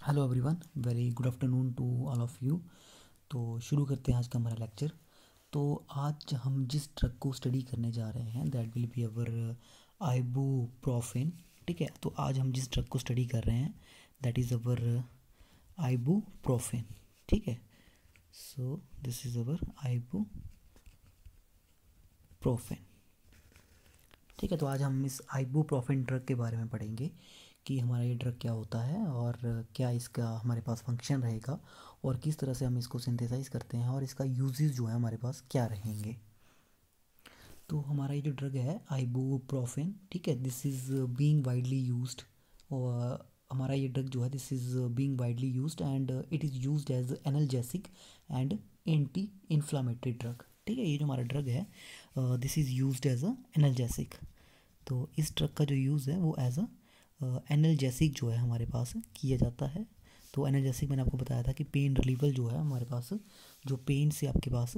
Hello everyone, very good afternoon to all of you. तो शुरू करते हैं आज का हमारा लेक्चर। तो आज हम जिस ड्रग को स्टडी करने जा रहे हैं that will be our ibuprofen. ठीक है, तो आज हम जिस ड्रग को स्टडी कर रहे हैं दैट इज़ अवर आइबुप्रोफेन। ठीक है, so this is our ibuprofen. ठीक है, तो आज हम इस आइबुप्रोफेन ड्रग के बारे में पढ़ेंगे कि हमारा ये ड्रग क्या होता है और क्या इसका हमारे पास फंक्शन रहेगा और किस तरह से हम इसको सिंथेसाइज करते हैं और इसका यूजेस जो है हमारे पास क्या रहेंगे। तो हमारा ये जो ड्रग है आइबुप्रोफेन, ठीक है, this is being widely used. और हमारा ये ड्रग जो है this is being widely used and it is used as analgesic and anti inflammatory drug. ठीक है, ये जो हमारा ड्रग है this is used as a analgesic. तो इस ड्रग का जो यूज़ है वो एज अ एनाल्जेसिक जो है हमारे पास किया जाता है। तो एनाल्जेसिक मैंने आपको बताया था कि पेन रिलीवल जो है हमारे पास, जो पेन से आपके पास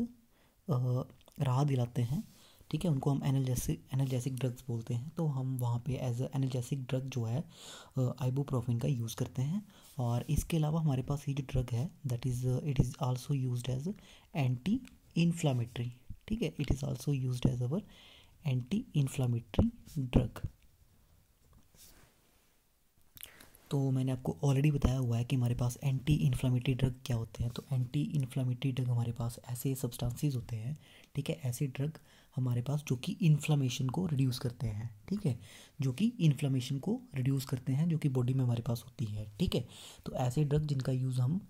राहत दिलाते हैं, ठीक है, उनको हम एनाल्जेसिक ड्रग्स बोलते हैं। तो हम वहाँ पे एज अ एनाल्जेसिक ड्रग जो है आइबुप्रोफेन का यूज़ करते हैं। और इसके अलावा हमारे पास ये जो ड्रग है that is it is also used as anti inflammatory. ठीक है, it is also used as our anti inflammatory drug. तो मैंने आपको ऑलरेडी बताया हुआ है कि हमारे पास एंटी इन्फ्लामेटरी ड्रग क्या होते हैं। तो एंटी इन्फ्लामेटरी ड्रग हमारे पास ऐसे सब्सटेंसेस होते हैं, ठीक है, ऐसे ड्रग हमारे पास जो कि इन्फ्लामेशन को रिड्यूस करते हैं। ठीक है, जो कि इन्फ्लामेशन को रिड्यूस करते हैं जो कि बॉडी में हमारे पास होती है। ठीक है, तो ऐसे ड्रग जिनका यूज़ हम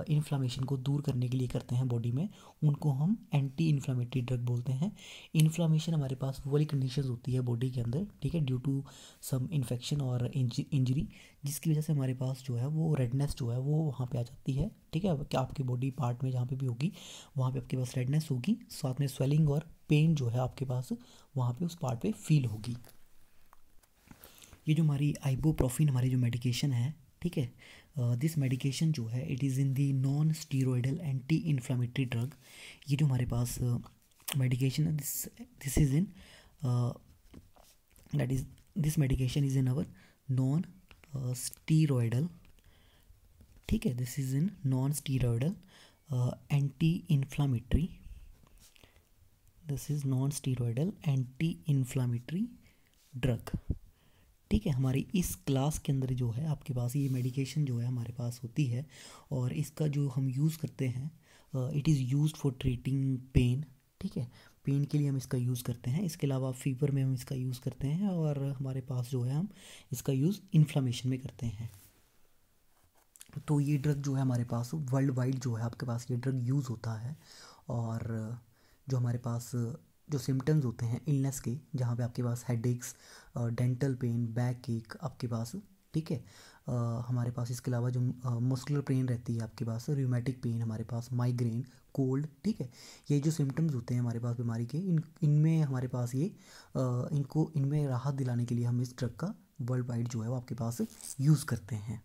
इन्फ्लामेशन को दूर करने के लिए करते हैं बॉडी में, उनको हम एंटी इन्फ्लामेटरी ड्रग बोलते हैं। इन्फ्लामेशन हमारे पास वो वाली कंडीशंस होती है बॉडी के अंदर, ठीक है, ड्यू टू सम इन्फेक्शन और इंजरी, जिसकी वजह से हमारे पास जो है वो रेडनेस जो है वो वहाँ पे आ जाती है। ठीक है, कि आपके बॉडी पार्ट में जहाँ पे भी होगी वहाँ पे आपके पास रेडनेस होगी, साथ में स्वेलिंग और पेन जो है आपके पास वहाँ पे उस पार्ट पे फील होगी। ये जो हमारी आइबुप्रोफेन हमारी जो मेडिकेशन है, ठीक है, दिस मेडिकेशन जो है it is in the non steroidal anti inflammatory drug. ये जो हमारे पास मेडिकेशन है this is in that is this medication is in our non steroidal, ठीक है, this is in non steroidal anti inflammatory, this is non steroidal anti inflammatory drug. ठीक है, हमारी इस क्लास के अंदर जो है आपके पास ये मेडिकेशन जो है हमारे पास होती है और इसका जो हम यूज़ करते हैं it is used for treating pain. ठीक है, पेन के लिए हम इसका यूज़ करते हैं। इसके अलावा फीवर में हम इसका यूज़ करते हैं और हमारे पास जो है हम इसका यूज़ इन्फ्लामेशन में करते हैं। तो ये ड्रग जो है हमारे पास वर्ल्ड वाइड जो है आपके पास ये ड्रग यूज़ होता है। और जो हमारे पास जो सिम्टम्स होते हैं इलनेस के, जहाँ पे आपके पास हेडेक्स, डेंटल पेन, बैक एक आपके पास, ठीक है, हमारे पास इसके अलावा जो मस्कुलर पेन रहती है आपके पास, रूमेटिक पेन हमारे पास, माइग्रेन, कोल्ड, ठीक है, ये जो सिम्टम्स होते हैं हमारे पास बीमारी के, इनमें हमारे पास ये इनको इनमें राहत दिलाने के लिए हम इस ड्रग का वर्ल्ड वाइड जो है वो आपके पास यूज़ करते हैं।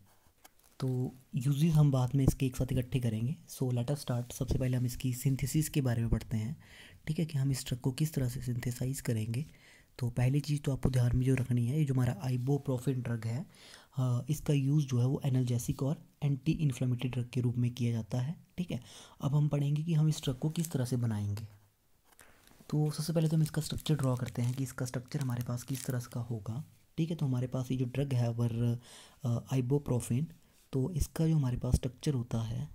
तो यूजेस हम बाद में इसके एक साथ इकट्ठे करेंगे। So let us start. सबसे पहले हम इसकी सिंथेसिस के बारे में पढ़ते हैं, ठीक है, कि हम इस ड्रग को किस तरह से सिंथेसाइज करेंगे। तो पहली चीज़ तो आपको ध्यान में जो रखनी है, ये जो हमारा आइबुप्रोफेन ड्रग है इसका यूज़ जो है वो एनाल्जेसिक और एंटी इन्फ्लेमेटरी ड्रग के रूप में किया जाता है। ठीक है, अब हम पढ़ेंगे कि हम इस ड्रग को किस तरह से बनाएंगे। तो सबसे पहले तो हम इसका स्ट्रक्चर ड्रॉ करते हैं कि इसका स्ट्रक्चर हमारे पास किस तरह का होगा। ठीक है, तो हमारे पास ये जो ड्रग है वर आइबुप्रोफेन, तो इसका जो हमारे पास स्ट्रक्चर होता है,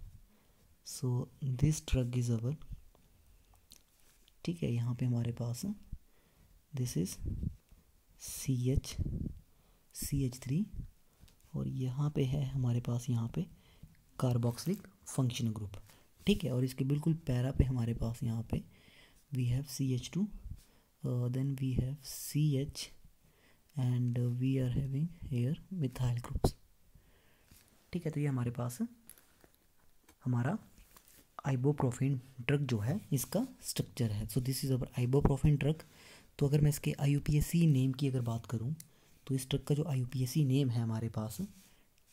so this drug is our, ठीक है, यहाँ पे हमारे पास दिस इज़ CH3 और यहाँ पे है हमारे पास यहाँ पे कार्बोक्सिलिक फंक्शन ग्रुप। ठीक है, और इसके बिल्कुल पैरा पे हमारे पास यहाँ पे we have CH2, then we have CH and we are having here methyl groups. ठीक है, तो ये हमारे पास हमारा आइबुप्रोफेन ड्रग जो है इसका स्ट्रक्चर है। So this is our ibuprofen drug. तो अगर मैं इसके IUPAC नेम की अगर बात करूं, तो इस ड्रग का जो IUPAC नेम है हमारे पास,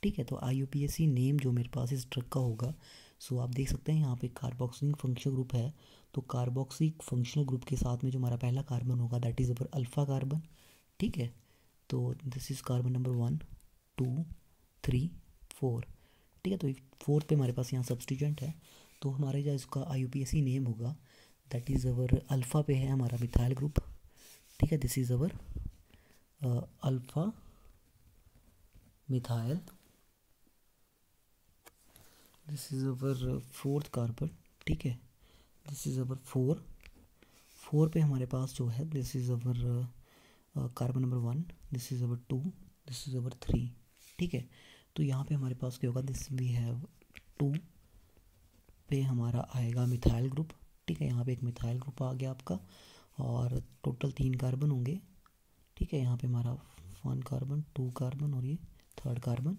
ठीक है, तो IUPAC नेम जो मेरे पास इस ड्रग का होगा, सो आप देख सकते हैं यहाँ पे कार्बोक्सिलिक फंक्शनल ग्रुप है। तो कार्बोक्सिलिक फंक्शनल ग्रुप के साथ में जो हमारा पहला कार्बन होगा that is our alpha carbon. ठीक है, तो दिस इज़ कार्बन नंबर 1 2 3 4। ठीक है। तो फोर्थ पे हमारे पास यहाँ सब्स्टिट्यूएंट है, तो हमारे जो इसका IUPAC नेम होगा दैट इज़ अवर अल्फ़ा पे है हमारा मिथाइल ग्रुप, ठीक है। This is our alpha methyl, this is our fourth carbon, ठीक है। दिस इज़ अवर फोर पे हमारे पास जो है this is our carbon number 1, this is our 2, this is अवर 3, ठीक है। तो यहाँ पे हमारे पास क्या होगा, दिस वी हैव 2 पे हमारा आएगा मिथाइल ग्रुप, ठीक है। यहाँ पे एक मिथाइल ग्रुप आ गया आपका, और टोटल 3 कार्बन होंगे, ठीक है। यहाँ पे हमारा 1 कार्बन, 2 कार्बन और ये 3rd कार्बन,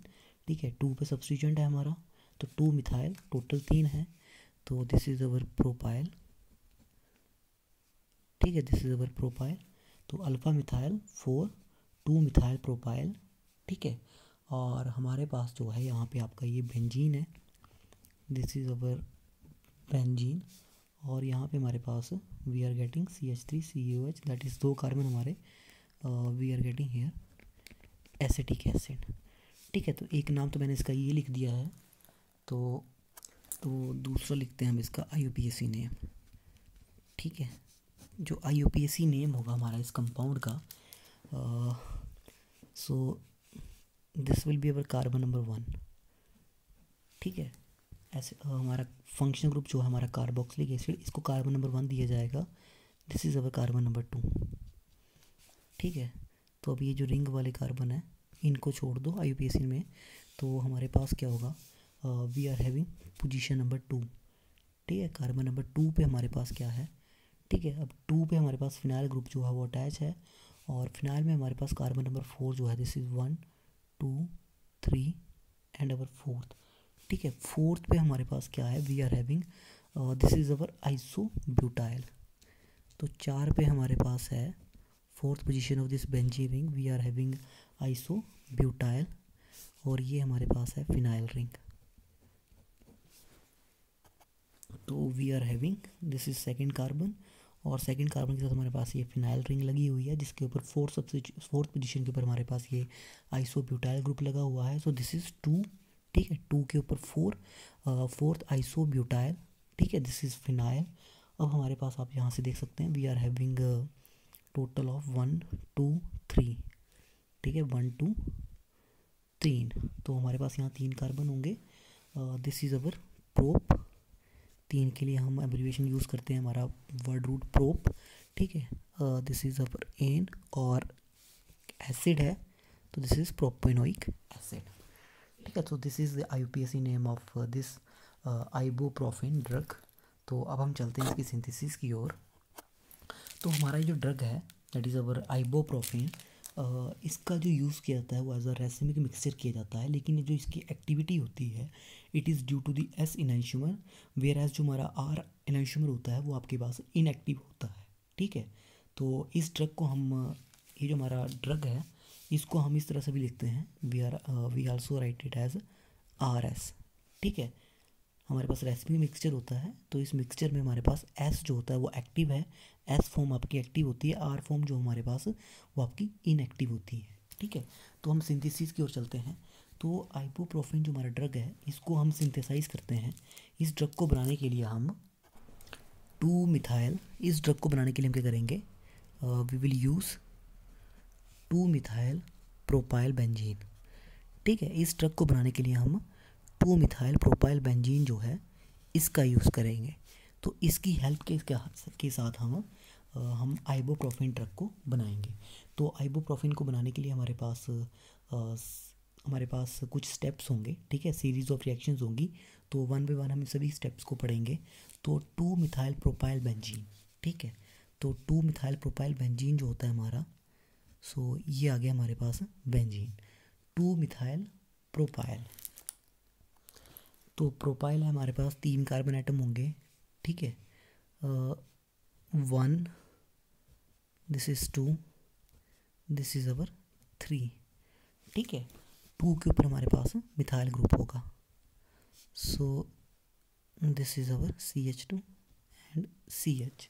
ठीक है। 2 पे सब्स्टिट्यूएंट है हमारा, तो 2 मिथाइल, टोटल 3 है, तो दिस इज़ अवर प्रोपाइल, ठीक है। दिस इज़ अवर प्रोपाइल, तो अल्फ़ा मिथाइल 4, 2 मिथाइल प्रोपाइल, ठीक है। और हमारे पास जो है यहाँ पे आपका ये बेंजीन है, दिस इज़ अवर बेंजीन, और यहाँ पे हमारे पास we are getting CH3COH, that is 2 carbon हमारे, we are getting here acetic acid, ठीक है। तो एक नाम तो मैंने इसका ये लिख दिया है, तो दूसरा लिखते हैं हम इसका IUPAC नेम, ठीक है। जो IUPAC नेम होगा हमारा इस कंपाउंड का, so this will be our carbon number 1, ठीक है। ऐसे हमारा फंक्शन ग्रुप जो है हमारा कार्बोक्सिलिक एसिड, इसको कार्बन नंबर 1 दिया जाएगा, this is our carbon number 2, ठीक है। तो अब ये जो रिंग वाले कार्बन है इनको छोड़ दो IUPAC में, तो हमारे पास क्या होगा, we are having position number 2, ठीक है। कार्बन नंबर 2 पे हमारे पास क्या है, ठीक है। अब 2 पे हमारे पास फिनाइल ग्रुप जो है वो अटैच है, और फिनाइल में हमारे पास कार्बन नंबर 4 जो है, this is 1 2 3 and our 4th, ठीक है। 4th पे हमारे पास क्या है, we are having this is our isobutyl, तो 4 पे हमारे पास है 4th position of this benzene ring, we are having isobutyl, और ये हमारे पास है फिनाइल रिंग, तो we are having this is second carbon, और सेकंड कार्बन के साथ हमारे पास ये फिनाइल रिंग लगी हुई है, जिसके ऊपर फोर्थ पोजीशन के ऊपर हमारे पास ये आइसोब्यूटाइल ग्रुप लगा हुआ है, सो दिस इज़ 2, ठीक है। 2 के ऊपर 4, 4th आइसोब्यूटाइल, ठीक है। This is phenyl. अब हमारे पास आप यहाँ से देख सकते हैं we are having total of 1 2 3, ठीक है, 1 2 3, तो हमारे पास यहाँ 3 कार्बन होंगे, दिस इज़ अवर प्रोप, 3 के लिए हम एब्रीविएशन यूज़ करते हैं हमारा वर्ड रूट प्रोप, ठीक है। दिस इज़ अवर एन, और एसिड है तो दिस इज़ प्रोपेनोइक एसिड, ठीक है। तो this is the IUPAC name of this ibuprofen drug. तो अब हम चलते हैं इसकी सिंथेसिस की ओर। तो हमारा जो ड्रग है दैट इज़ अवर आइबोप्रोफेन, इसका जो यूज़ किया जाता है वो एज अ रेसिमिक मिक्सचर किया जाता है, लेकिन जो इसकी एक्टिविटी होती है it is due to the S enantiomer, whereas जो हमारा R इनैंशियोमर होता है वो आपके पास इनएक्टिव होता है, ठीक है। तो इस ड्रग को हम, ये जो हमारा ड्रग है इसको हम इस तरह से भी लिखते हैं, we also write it as RS, ठीक है। हमारे पास रेसिपी मिक्सचर होता है, तो इस मिक्सचर में हमारे पास S जो होता है वो एक्टिव है, S फॉर्म आपकी एक्टिव होती है, R फॉर्म जो हमारे पास वो आपकी इनएक्टिव होती है, ठीक है। तो हम सिंथेसिस की ओर चलते हैं। तो आइबोप्रोफेन जो हमारा ड्रग है इसको हम सिंथेसाइज करते हैं। इस ड्रग को बनाने के लिए हम 2 मिथाइल, इस ड्रग को बनाने के लिए हम क्या करेंगे, we will use 2 methyl propyl benzene, ठीक है। इस ड्रग को बनाने के लिए हम 2 मिथाइल प्रोपाइल बेंजीन जो है इसका यूज़ करेंगे। तो इसकी हेल्प के साथ हम आइबोप्रोफेन ड्रग को बनाएंगे। तो आइबोप्रोफेन को बनाने के लिए हमारे पास कुछ स्टेप्स होंगे, ठीक है, सीरीज ऑफ रिएक्शंस होंगी। तो 1 बाय 1 हम सभी स्टेप्स को पढ़ेंगे। तो 2 मिथाइल प्रोपाइल बेंजीन, ठीक है। तो 2 मिथाइल प्रोपाइल बेंजीन जो होता है हमारा, सो ये आ गया हमारे पास बेंजीन। 2 मिथाइल प्रोपाइल, तो प्रोपाइल है हमारे पास 3 कार्बन एटम होंगे, ठीक है। 1, दिस इज़ 2, दिस इज़ अवर 3, ठीक है। 2 के ऊपर हमारे पास मिथाइल ग्रुप होगा, सो this is our CH2 and CH,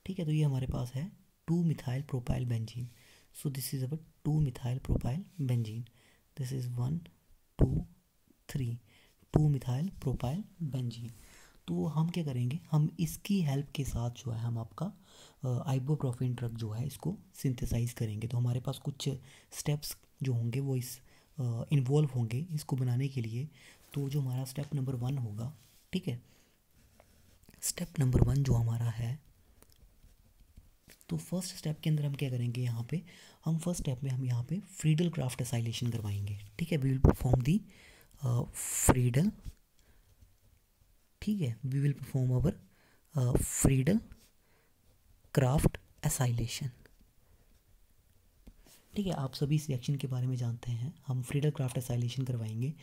ठीक है। तो ये हमारे पास है 2 methyl propyl benzene, so this is our 2 methyl propyl benzene, this is 1 2 3, 2 methyl propyl benzene. तो हम क्या करेंगे, हम इसकी हेल्प के साथ जो है हम आपका आइबोप्रोफेन ड्रग जो है इसको सिंथेसाइज करेंगे। तो हमारे पास कुछ स्टेप्स जो होंगे वो इस इन्वॉल्व होंगे इसको बनाने के लिए। तो जो हमारा स्टेप नंबर 1 होगा, ठीक है, स्टेप नंबर 1 जो हमारा है, तो फर्स्ट स्टेप के अंदर हम क्या करेंगे, यहाँ पे हम फर्स्ट स्टेप में हम यहाँ पे फ्रीडल क्राफ्ट एसाइलेशन करवाएंगे। ठीक है, we will perform the Friedel, ठीक है, we will perform our Friedel Crafts acylation. ठीक है, आप सभी इस रिएक्शन के बारे में जानते हैं, हम फ्रीडल क्राफ्ट एसाइलेशन करवाएंगे।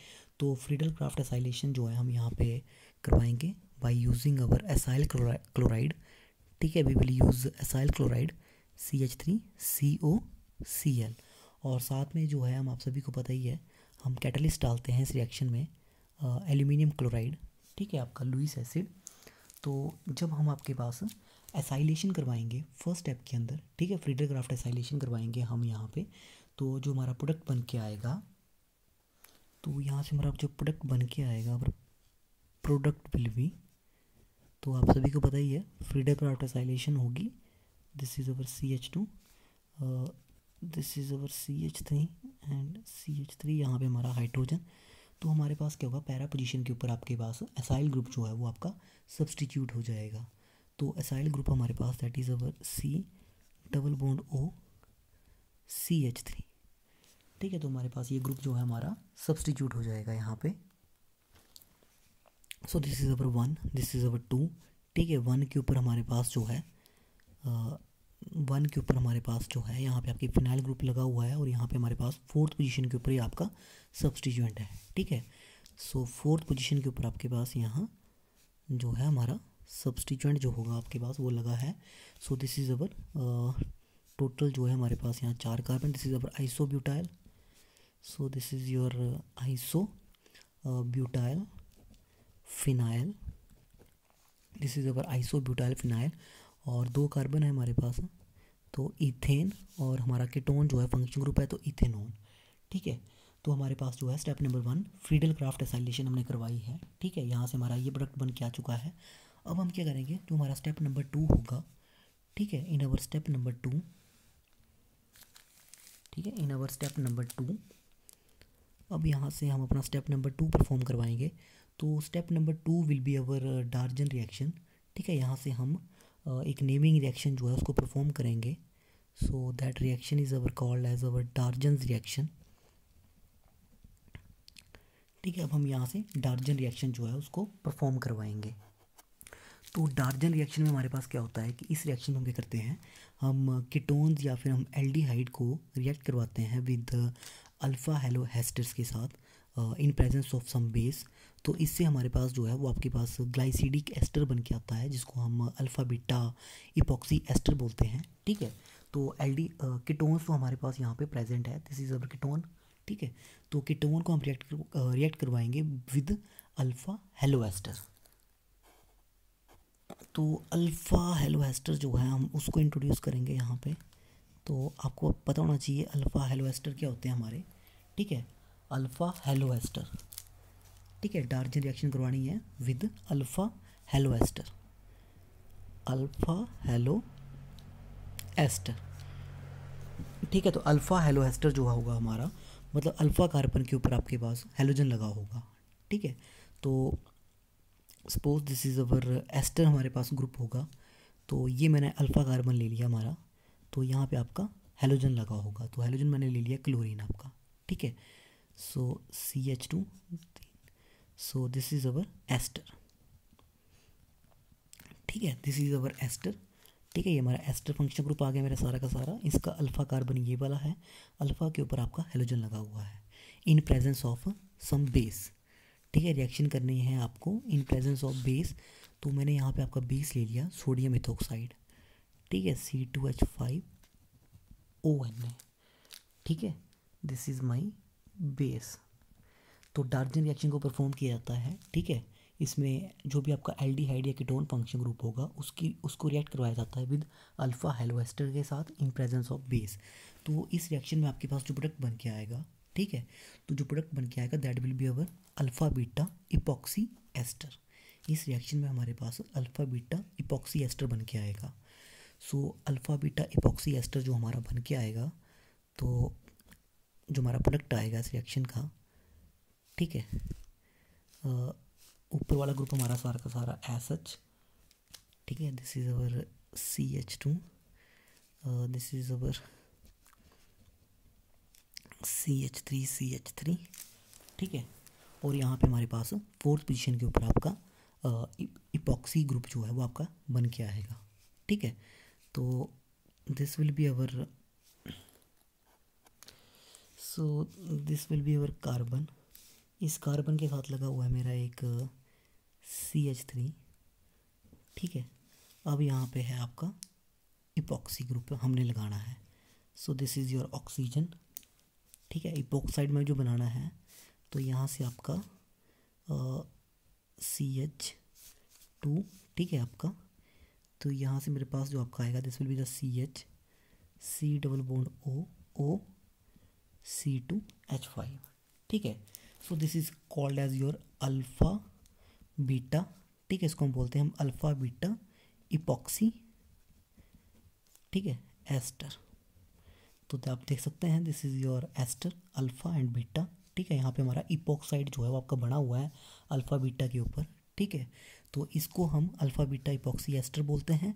तो फ्रीडल क्राफ्ट एसाइलेशन जो है हम यहाँ पे करवाएंगे by using our acyl chloride. ठीक है, we will use acyl chloride CH3COCl, और साथ में जो है हम आप सभी को पता ही है हम कैटलिस्ट डालते हैं इस रिएक्शन में एल्यूमिनियम क्लोराइड, ठीक है, आपका लुईस एसिड। तो जब हम आपके पास एसाइलेशन करवाएंगे फर्स्ट स्टेप के अंदर, ठीक है, फ्रीडल क्राफ्ट एसाइलेशन करवाएंगे हम यहाँ पे, तो जो हमारा प्रोडक्ट बन के आएगा, तो यहाँ से हमारा जो प्रोडक्ट बन के आएगा प्रोडक्ट विल बी, तो आप सभी को पता ही है फ्रीडल क्राफ्ट एसाइलेशन होगी, this is our CH2, this is our CH3 and CH3, यहाँ पे हमारा हाइड्रोजन। तो हमारे पास क्या होगा, पैरा पोजीशन के ऊपर आपके पास एसाइल ग्रुप जो है वो आपका सब्सटीट्यूट हो जाएगा। तो एसाइल ग्रुप हमारे पास दैट इज़ अवर C≡CH3। ठीक है, तो हमारे पास ये ग्रुप जो है हमारा सब्सटीट्यूट हो जाएगा यहाँ पे। सो this is our 1, this is अवर 2। ठीक है, 1 के ऊपर हमारे पास जो है 1 के ऊपर हमारे पास जो है यहाँ पे आपकी फिनाइल ग्रुप लगा हुआ है, और यहाँ पे हमारे पास 4th पोजीशन के ऊपर ही आपका सब्सटीट्यूएंट है। ठीक है, सो 4th पोजीशन के ऊपर आपके पास यहाँ जो है हमारा सब्सटीट्यूएंट जो होगा आपके पास वो लगा है। So this is our total जो है हमारे पास यहाँ 4 carbon, this is our isobutyl. So this is your isobutyl phenyl, this is our isobutyl phenyl, और 2 कार्बन है हमारे पास, तो इथेन, और हमारा कीटोन जो है फंक्शन ग्रुप है तो इथेनॉन। ठीक है, तो हमारे पास जो है step number 1 Friedel Crafts acylation हमने करवाई है। ठीक है, यहाँ से हमारा ये प्रोडक्ट बन के आ चुका है। अब हम क्या करेंगे, जो हमारा स्टेप नंबर 2 होगा, ठीक है, इन अवर स्टेप नंबर 2, ठीक है, इन अवर स्टेप नंबर 2, अब यहाँ से हम अपना स्टेप नंबर 2 परफॉर्म करवाएंगे। तो step number 2 will be our Darzens reaction. ठीक है, यहाँ से हम एक नेमिंग रिएक्शन जो है उसको परफॉर्म करेंगे। So that reaction is our called as our Darzens reaction. ठीक है, अब हम यहाँ से डार्जन रिएक्शन जो है उसको परफॉर्म करवाएंगे। तो डार्जन रिएक्शन में हमारे पास क्या होता है कि इस रिएक्शन में हम क्या करते हैं, हम कीटोन्स या फिर हम एल्डिहाइड को रिएक्ट करवाते हैं विद अल्फ़ा हेलो हेस्टर्स के साथ in presence of some base. तो इससे हमारे पास जो है वो आपके पास ग्लाइसिडिक एस्टर बन के आता है, जिसको हम अल्फ़ा बीटा इपॉक्सी एस्टर बोलते हैं। ठीक है, तो कीटोन्स तो हमारे पास यहाँ पे प्रेजेंट है, दिस इज़ अवर कीटोन। ठीक है, तो कीटोन को हम रिएक्ट करवाएंगे विद अल्फ़ा हेलो एस्टर। तो अल्फ़ा हेलो एस्टर जो है हम उसको इंट्रोड्यूस करेंगे यहाँ पे। तो आपको पता होना चाहिए अल्फ़ा हेलो एस्टर क्या होते हैं हमारे। ठीक है, अल्फ़ा हेलो एस्टर, ठीक है, डार्जन रिएक्शन करवानी है with alpha halo ester, alpha halo ester. ठीक है, तो अल्फ़ा हेलो एस्टर जो होगा हमारा, मतलब अल्फ़ा कार्बन के ऊपर आपके पास हेलोजन लगा होगा। ठीक है, तो suppose this is our ester हमारे पास ग्रुप होगा, तो ये मैंने अल्फ़ा कार्बन ले लिया हमारा, तो यहाँ पे आपका हेलोजन लगा होगा, तो हेलोजन मैंने ले लिया क्लोरीन आपका। ठीक है, so CH2, so this is our ester. ठीक है, दिस इज़ अवर एस्टर। ठीक है, ये हमारा एस्टर फंक्शन ग्रुप आ गया मेरा सारा का सारा। इसका अल्फ़ा कार्बन ये वाला है, अल्फ़ा के ऊपर आपका हेलोजन लगा हुआ है in presence of some base. ठीक है, रिएक्शन करनी है आपको इन प्रेजेंस ऑफ बेस। तो मैंने यहाँ पे आपका बेस ले लिया सोडियम इथोक्साइड। ठीक है, C2H5ONA। ठीक है, दिस इज़ माई बेस। तो डार्जन रिएक्शन को परफॉर्म किया जाता है। ठीक है, इसमें जो भी आपका एल्डिहाइड या कीटोन फंक्शन ग्रुप होगा उसको रिएक्ट करवाया जाता है विद अल्फ़ा हेलो एस्टर के साथ इन प्रेजेंस ऑफ बेस। तो इस रिएक्शन में आपके पास जो प्रोडक्ट बन के आएगा, ठीक है। तो जो प्रोडक्ट बन के आएगा that will be our alpha beta epoxy ester. इस रिएक्शन में हमारे पास अल्फ़ा बीटा इपॉक्सी एस्टर बन के आएगा। So alpha beta epoxy ester जो हमारा बन के आएगा, तो जो हमारा प्रोडक्ट आएगा इस रिएक्शन का, ठीक है, ऊपर वाला ग्रुप हमारा सारा का सारा एसएच, ठीक है, this is our CH2, this is our CH3, ठीक है। और यहाँ पे हमारे पास फोर्थ पोजीशन के ऊपर आपका इपॉक्सी ग्रुप जो है वो आपका बन के आएगा, ठीक है। तो this will be our, so this will be our carbon. इस कार्बन के साथ लगा हुआ है मेरा एक CH3, ठीक है। अब यहाँ पे है आपका इपॉक्सी ग्रुप हमने लगाना है। So this is your oxygen, ठीक है। इपॉक्साइड में जो बनाना है तो यहाँ से आपका CH2, ठीक है आपका। तो यहाँ से मेरे पास जो आपका आएगा this will be the CH, C double bond O C2H5, ठीक है। So this is called as your alpha beta, ठीक है। इसको हम बोलते हैं हम अल्फ़ा बीटा इपॉक्सी, ठीक है, एस्टर। तो आप देख सकते हैं this is your ester alpha and beta, ठीक है। यहाँ पे हमारा इपॉक्साइड जो है वो आपका बना हुआ है अल्फ़ा बीटा के ऊपर, ठीक है। तो इसको हम अल्फ़ा बीटा इपॉक्सी एस्टर बोलते हैं।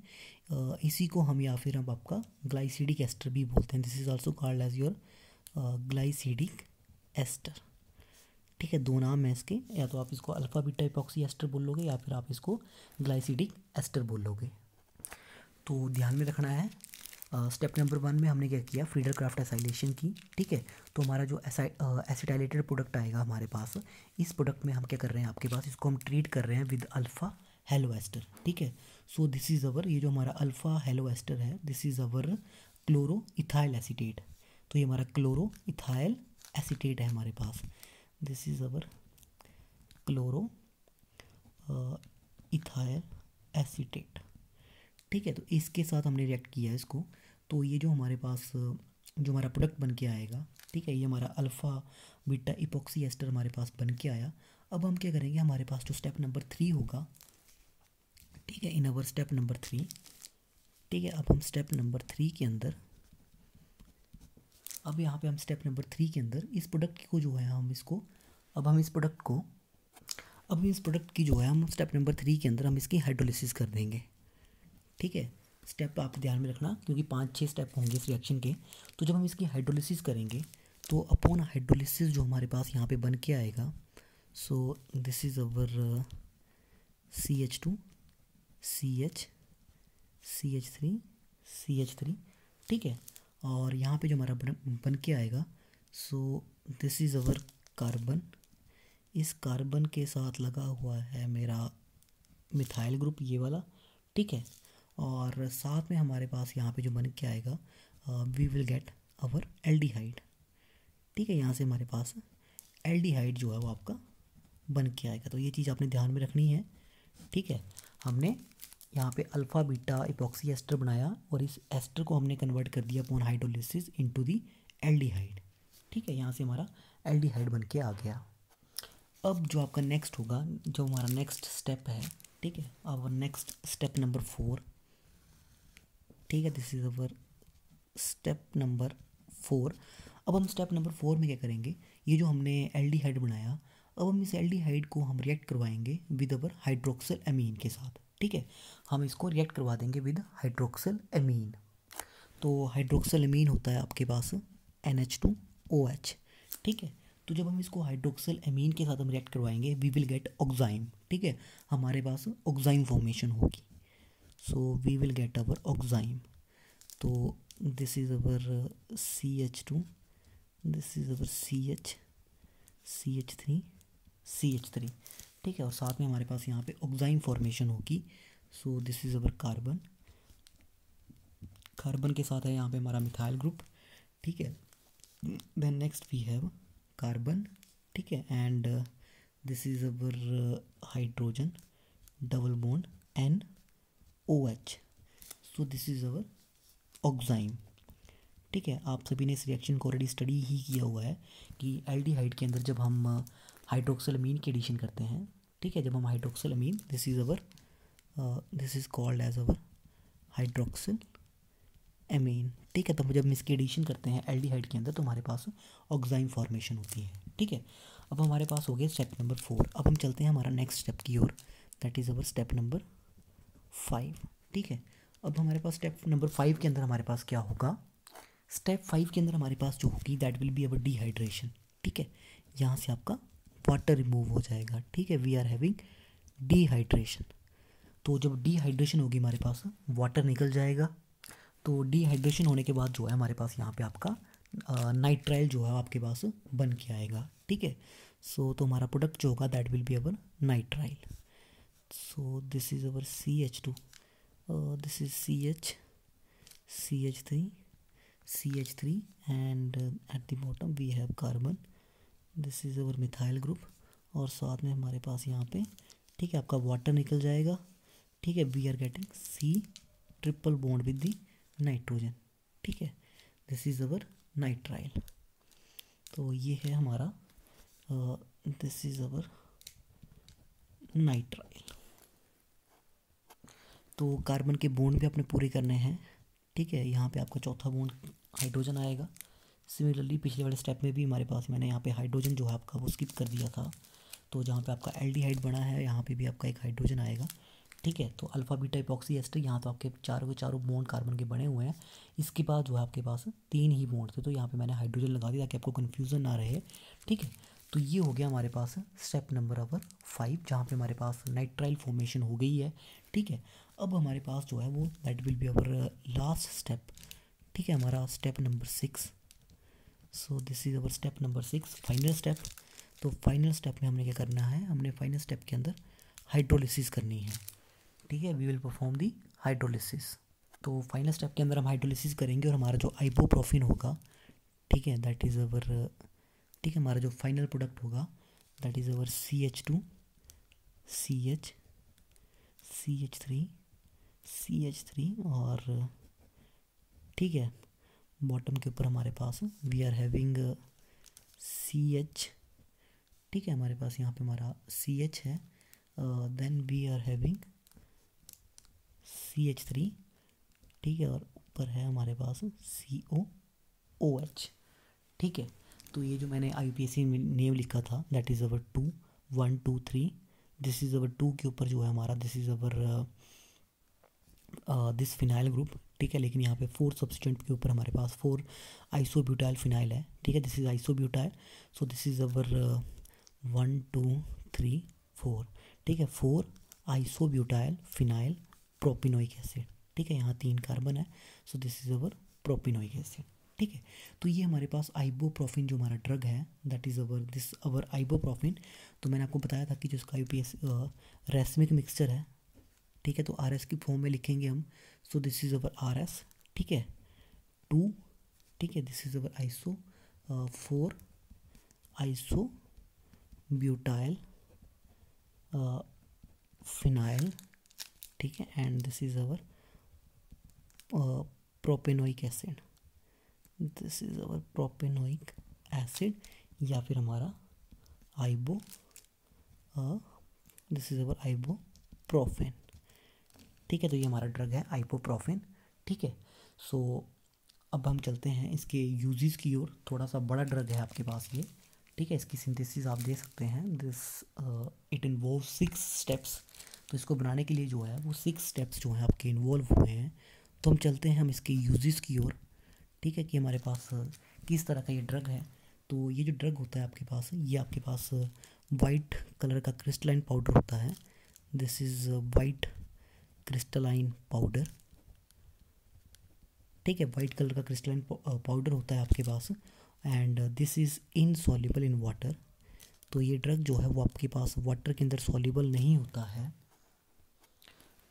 इसी को हम या फिर हम आपका ग्लाइसिडिक एस्टर भी बोलते हैं। This is also called as your glycidic ester, ठीक है। दो नाम है इसके, या तो आप इसको अल्फ़ा बीटा इपॉक्सी एस्टर बोल लोगे या फिर आप इसको ग्लाइसिडिक एस्टर बोल लोगे। तो ध्यान में रखना है, स्टेप नंबर 1 में हमने क्या किया, फ्रीडल क्राफ्ट एसाइलेशन की, ठीक है। तो हमारा जो एसिटाइलेटेड प्रोडक्ट आएगा हमारे पास, इस प्रोडक्ट में हम क्या कर रहे हैं आपके पास, इसको हम ट्रीट कर रहे हैं विद अल्फ़ा हेलो एस्टर, ठीक है। सो दिस इज़ अवर, ये जो हमारा अल्फ़ा हेलो एस्टर है this is our chloro ethyl acetate. तो ये हमारा क्लोरो इथाइल एसीटेट है हमारे पास, this is our chloro ethyl acetate, ठीक है। तो इसके साथ हमने रिएक्ट किया इसको, तो ये जो हमारे पास जो हमारा प्रोडक्ट बन के आएगा, ठीक है, ये हमारा अल्फ़ा बीटा इपॉक्सी एस्टर हमारे पास बन के आया। अब हम क्या करेंगे, हमारे पास जो स्टेप नंबर 3 होगा, ठीक है, इन अवर स्टेप नंबर 3, ठीक है। अब हम स्टेप नंबर 3 के अंदर, अब यहाँ पे हम स्टेप नंबर 3 के अंदर इस प्रोडक्ट को जो है हम इसको, अब हम इस प्रोडक्ट को, अब इस प्रोडक्ट की जो है हम स्टेप नंबर 3 के अंदर हम इसकी हाइड्रोलिसिस कर देंगे, ठीक है। स्टेप आप ध्यान में रखना क्योंकि 5-6 स्टेप होंगे इस रिएक्शन के। तो जब हम इसकी हाइड्रोलिसिस करेंगे तो अपॉन हाइड्रोलिसिस जो हमारे पास यहाँ पे बन के आएगा, सो this is our CH2 CH CH3 CH3, ठीक है। और यहाँ पे जो हमारा बन के आएगा, सो दिस इज़ अवर कार्बन। इस कार्बन के साथ लगा हुआ है मेरा मिथाइल ग्रुप, ये वाला, ठीक है। और साथ में हमारे पास यहाँ पे जो बन के आएगा we will get our aldehyde, ठीक है। यहाँ से हमारे पास एल्डिहाइड जो है वो आपका बन के आएगा। तो ये चीज़ आपने ध्यान में रखनी है, ठीक है। हमने यहाँ पे अल्फ़ा बीटा इपॉक्सी एस्टर बनाया और इस एस्टर को हमने कन्वर्ट कर दिया upon hydrolysis into the aldehyde, ठीक है। यहाँ से हमारा एल्डिहाइड बन के आ गया। अब जो आपका नेक्स्ट होगा, जो हमारा नेक्स्ट स्टेप है, ठीक है, आवर नेक्स्ट स्टेप नंबर 4, ठीक है, this is our step number 4। अब हम स्टेप नंबर 4 में क्या करेंगे, ये जो हमने एल्डिहाइड बनाया, अब हम इस एल्डिहाइड को हम रिएक्ट करवाएंगे विद अवर हाइड्रोक्सिल एमीन के साथ, ठीक है। हम इसको रिएक्ट करवा देंगे विद हाइड्रोक्सिल एमीन। तो हाइड्रोक्सिल एमीन होता है आपके पास NH2OH, ठीक है। तो जब हम इसको हाइड्रोक्सिल एमीन के साथ हम रिएक्ट करवाएंगे वी विल गेट ऑक्साइम, ठीक है, हमारे पास ऑक्साइम फॉर्मेशन होगी। So we will get our oxime. तो this is our CH2, this is our CH3, ठीक है। और साथ में हमारे पास यहाँ पे ऑक्साइम फॉर्मेशन होगी। सो this is our carbon, carbon के साथ है यहाँ पे हमारा मिथाइल ग्रुप, ठीक है। Then next we have carbon, ठीक है, and this is our hydrogen double bond NOH। So this is our oxime, ठीक है, आप सभी ने इस रिएक्शन को ऑलरेडी स्टडी ही किया हुआ है कि एल्डिहाइड के अंदर जब हम हाइड्रोक्सिलअमीन की एडिशन करते हैं, ठीक है, जब हम hydroxylamine, this is called as our hydroxyl amine, ठीक है। तो जब हम इसकी एडिशन करते हैं एल्डिहाइड के अंदर तो हमारे पास ऑक्साइन फॉर्मेशन होती है, ठीक है। अब हमारे पास हो गया स्टेप नंबर 4। अब हम चलते हैं हमारा नेक्स्ट स्टेप की ओर, that is our step number 5, ठीक है। अब हमारे पास स्टेप नंबर 5 के अंदर हमारे पास क्या होगा, स्टेप 5 के अंदर हमारे पास जो होगी that will be our dehydration, ठीक है। यहाँ से आपका वाटर रिमूव हो जाएगा, ठीक है, वी आर हैविंग डिहाइड्रेशन। तो जब डिहाइड्रेशन होगी हमारे पास वाटर निकल जाएगा। तो डिहाइड्रेशन होने के बाद जो है हमारे पास यहाँ पे आपका नाइट्राइल जो है आपके पास बन के आएगा, ठीक है। सो तो हमारा प्रोडक्ट जो होगा that will be our nitrile. So this is our CH2, this is CH3 and at the bottom we have carbon, this is our methyl group, और साथ में हमारे पास यहाँ पे, ठीक है, आपका वाटर निकल जाएगा, ठीक है, we are getting C triple bond with the nitrogen, ठीक है, दिस इज़ अवर नाइट्राइल। तो ये है हमारा दिस इज़ अवर नाइट्राइल। तो कार्बन के बॉन्ड भी अपने पूरे करने हैं, ठीक है। यहाँ पे आपका चौथा बॉन्ड हाइड्रोजन आएगा। सिमिलरली पिछले वाले स्टेप में भी हमारे पास मैंने यहाँ पे हाइड्रोजन जो है आपका वो स्किप कर दिया था, तो जहाँ पे आपका एल्डिहाइड बना है यहाँ पे भी आपका एक हाइड्रोजन आएगा, ठीक है। तो अल्फा बीटा इपॉक्सी एस्टर, यहाँ तो आपके चारों के चारों बॉन्ड कार्बन के बने हुए हैं। इसके बाद जो है आपके पास 3 ही बॉन्ड थे, तो यहाँ पे मैंने हाइड्रोजन लगा दिया ताकि आपको कन्फ्यूज़न ना रहे, ठीक है। तो ये हो गया हमारे पास स्टेप नंबर अवर 5, जहाँ पे हमारे पास नाइट्राइल फॉर्मेशन हो गई है, ठीक है। अब हमारे पास जो है वो that will be our last step, ठीक है, हमारा step number 6। So this is our step number 6, final step. तो फाइनल स्टेप में हमने क्या करना है, हमने फाइनल स्टेप के अंदर हाइड्रोलिसिस करनी है, ठीक है, we will perform the hydrolysis. तो फाइनल स्टेप के अंदर हम हाइड्रोलिसिस करेंगे और हमारा जो आइबोप्रोफिन होगा, ठीक है, दैट इज़ अवर, ठीक है, हमारा जो फाइनल प्रोडक्ट होगा that is our CH2 CH3 और, ठीक है, बॉटम के ऊपर हमारे पास वी आर हैविंग CH, ठीक है, हमारे पास यहाँ पे हमारा CH है, then we are having CH3, ठीक है, और ऊपर है हमारे पास COOH, ठीक है। तो ये जो मैंने IUPAC में नेम लिखा था that is our 2 1 2 3, this is अवर 2 के ऊपर जो है हमारा this is our this phenyl group, ठीक है। लेकिन यहाँ पे 4 सब्सटेंट के ऊपर हमारे पास 4 आइसोब्यूटाइल फिनाइल है, ठीक है, this is isobutyl. So this is अवर 1 2 3 4, ठीक है, 4 आइसोब्यूटाइल फिनाइल प्रोपिनोइक एसिड, ठीक है, यहाँ 3 कार्बन है। So this is our propanoic acid, ठीक है। तो ये हमारे पास आइबोप्रोफिन जो हमारा ड्रग है दैट इज़ अवर आइबोप्रोफिन। तो मैंने आपको बताया था कि जो इसका IUPAC रेसमिक मिक्सचर है, ठीक है, तो RS की फॉर्म में लिखेंगे हम। सो दिस इज़ अवर RS, ठीक है, 2, ठीक है, this is our 4 iso butyl phenyl, ठीक है, and this is our propanoic acid, this is our propanoic acid, या फिर हमारा आइबो दिस इज़ अवर आइबोप्रोफेन, ठीक है। तो ये हमारा ड्रग है आइबोप्रोफेन, ठीक है। सो अब हम चलते हैं इसके यूजेस की ओर। थोड़ा सा बड़ा ड्रग है आपके पास ये, ठीक है, इसकी सिंथेसिस आप देख सकते हैं, दिस इट इन्वॉल्व 6 स्टेप्स। तो इसको बनाने के लिए जो है वो 6 स्टेप्स जो हैं आपके इन्वॉल्व हुए हैं। तो हम चलते हैं हम इसके यूजेस की ओर, ठीक है, कि हमारे पास किस तरह का ये ड्रग है। तो ये जो ड्रग होता है आपके पास, ये आपके पास वाइट कलर का क्रिस्टलाइन पाउडर होता है, this is white crystalline powder, ठीक है, वाइट कलर का क्रिस्टलाइन पाउडर होता है आपके पास, and this is insoluble in water. तो ये ड्रग जो है वो आपके पास वाटर के अंदर सॉल्युबल नहीं होता है।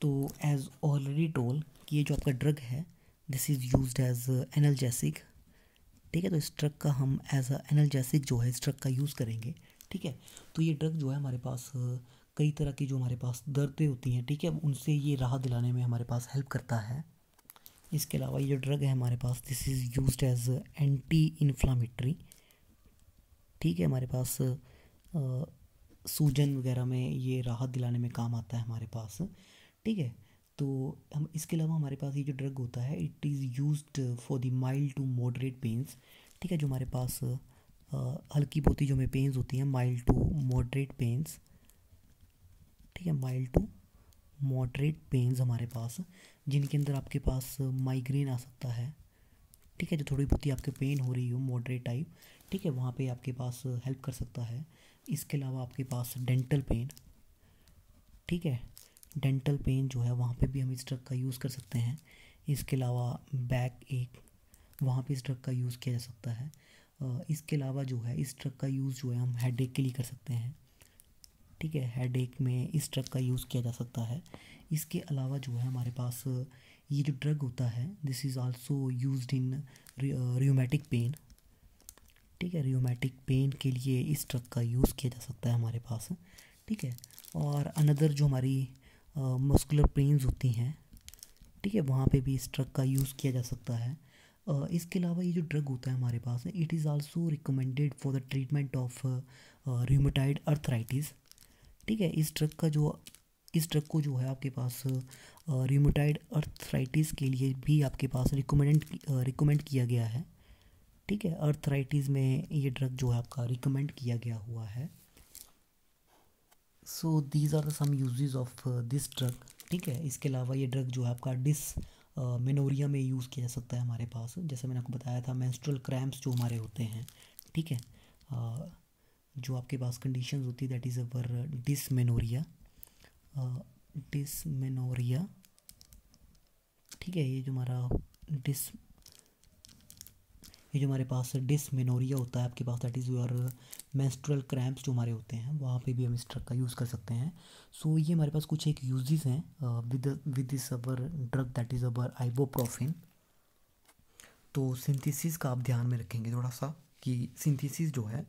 तो एज ऑलरेडी टोल कि ये जो आपका ड्रग है this is used as analgesic, ठीक है। तो इस ड्रग का हम एज अ एनाल्जेसिक जो है इस ड्रग का यूज़ करेंगे, ठीक है। तो ये ड्रग जो है हमारे पास कई तरह की जो हमारे पास दर्दें होती हैं, ठीक है, उनसे ये राहत दिलाने में हमारे पास हेल्प करता है, इसके अलावा ये जो ड्रग है हमारे पास, this is used as anti inflammatory. ठीक है, हमारे पास सूजन वगैरह में ये राहत दिलाने में काम आता है हमारे पास। ठीक है, तो हम इसके अलावा हमारे पास ये जो ड्रग होता है, it is used for the mild to moderate pains. ठीक है, जो हमारे पास हल्की बहुत जो में पेन्स होती हैं, माइल्ड टू मॉडरेट पेन्स। ठीक है, माइल्ड टू मॉडरेट पेन्स हमारे पास, जिनके अंदर आपके पास माइग्रेन आ सकता है। ठीक है, जो थोड़ी बहुत आपके पेन हो रही हो मॉडरेट टाइप, ठीक है, वहाँ पे आपके पास हेल्प कर सकता है। इसके अलावा आपके पास डेंटल पेन, ठीक है, डेंटल पेन जो है वहाँ पे भी हम इस ड्रग का यूज़ कर सकते हैं। इसके अलावा बैक एक, वहाँ पे इस ड्रग का यूज़ किया जा सकता है। इसके अलावा जो है इस ड्रग का यूज़ जो है हम हेडेक के लिए कर सकते हैं। ठीक है, हेडेक में इस ड्रग का यूज़ किया जा सकता है। इसके अलावा जो है हमारे पास ये जो ड्रग होता है, this is also used in rheumatic pain. ठीक है, रियोमेटिक पेन के लिए इस ड्रग का यूज़ किया जा सकता है हमारे पास। ठीक है, और अनदर जो हमारी मस्कुलर पेन्स होती हैं, ठीक है, वहाँ पे भी इस ड्रग का यूज़ किया जा सकता है। इसके अलावा ये जो ड्रग होता है हमारे पास, it is also recommended for the treatment of rheumatoid arthritis. ठीक है, इस ड्रग को जो है आपके पास रूमेटॉइड अर्थराइटिस के लिए भी आपके पास रिकमेंड किया गया है। ठीक है, अर्थराइटिस में ये ड्रग जो है आपका रिकमेंड किया गया हुआ है। So these are the some uses of this drug. ठीक है, इसके अलावा ये ड्रग जो है आपका मेनोरिया में यूज़ किया जा सकता है हमारे पास। जैसे मैंने आपको बताया था, मेंस्ट्रुअल क्रैम्प्स जो हमारे होते हैं, ठीक है, जो आपके पास कंडीशंस होती है, that is our dysmenorrhea. Dysmenorrhea, ठीक है, ये जो हमारे पास डिसमेनोरिया होता है आपके पास, that is your menstrual cramps जो हमारे होते हैं, वहाँ पे भी हम इस ड्रग का यूज़ कर सकते हैं। सो ये हमारे पास कुछ एक यूजेस हैं with this our drug, that is our ibuprofen. तो सिंथेसिस का आप ध्यान में रखेंगे थोड़ा सा, कि सिंथेसिस जो है